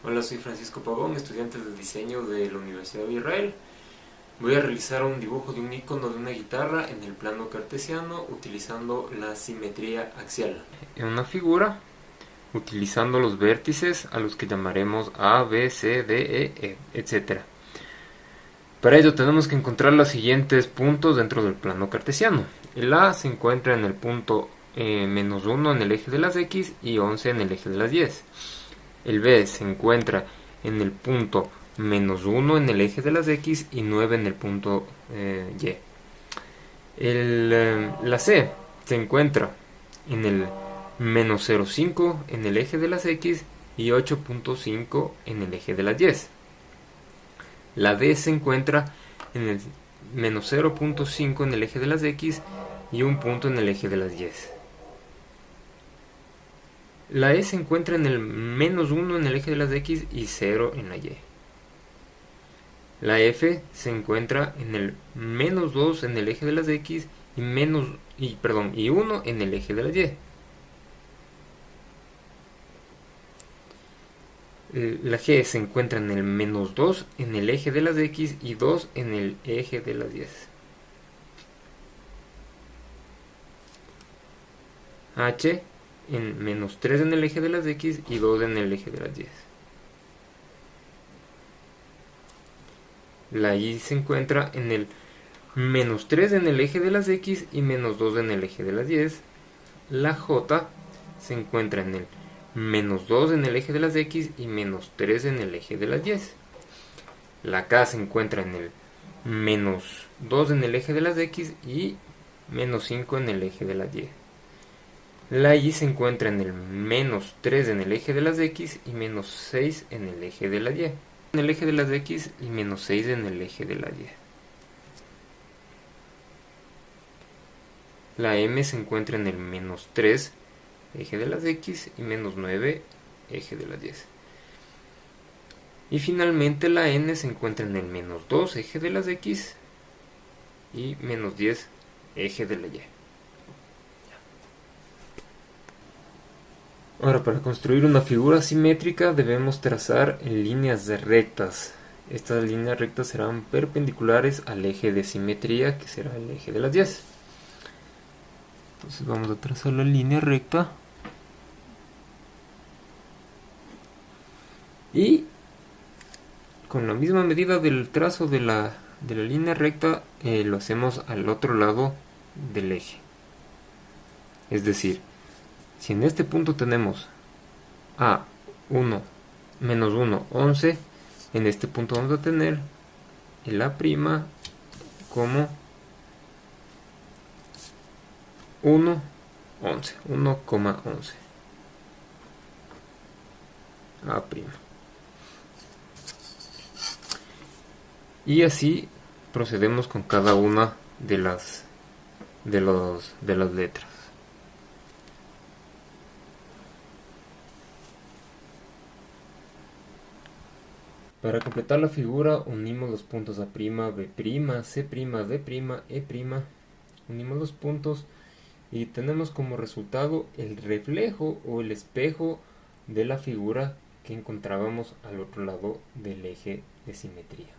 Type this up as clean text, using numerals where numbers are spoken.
Hola, soy Francisco Pavón, estudiante de diseño de la Universidad de Israel. Voy a realizar un dibujo de un icono de una guitarra en el plano cartesiano utilizando la simetría axial. En una figura, utilizando los vértices a los que llamaremos A, B, C, D, E, etc. Para ello tenemos que encontrar los siguientes puntos dentro del plano cartesiano. El A se encuentra en el punto -1 en el eje de las X y 11 en el eje de las Y. El B se encuentra en el punto -1 en el eje de las X y 9 en el punto Y. La C se encuentra en el -0,5 en el eje de las X y 8,5 en el eje de las Y. La D se encuentra en el -0,5 en el eje de las X y un punto en el eje de las Y. La E se encuentra en el -1 en el eje de las X y 0 en la Y. La F se encuentra en el -2 en el eje de las X y 1 en el eje de la Y. La G se encuentra en el -2 en el eje de las X y 2 en el eje de las Y. H en -3 en el eje de las X y 2 en el eje de las Y. La Y se encuentra en el -3 en el eje de las X y -2 en el eje de las Y. La J se encuentra en el -2 en el eje de las X y -3 en el eje de las Y. La K se encuentra en el -2 en el eje de las X y -5 en el eje de las Y. La Y se encuentra en el -3 en el eje de las X y -6 en el eje de la Y. En el eje de las X y -6 en el eje de la Y. La M se encuentra en el -3 eje de las X y -9 eje de las Y. Y finalmente la N se encuentra en el -2 eje de las X y -10 eje de la Y. Ahora, para construir una figura simétrica debemos trazar líneas rectas. Estas líneas rectas serán perpendiculares al eje de simetría, que será el eje de las Y. Entonces vamos a trazar la línea recta. Y con la misma medida del trazo de la línea recta, lo hacemos al otro lado del eje. Es decir, si en este punto tenemos A1, -1, 11, en este punto vamos a tener el A' como 1, 11, 1,11. A'. Y así procedemos con cada una de las letras. Para completar la figura unimos los puntos A', B', C', D', E', unimos los puntos y tenemos como resultado el reflejo o el espejo de la figura que encontrábamos al otro lado del eje de simetría.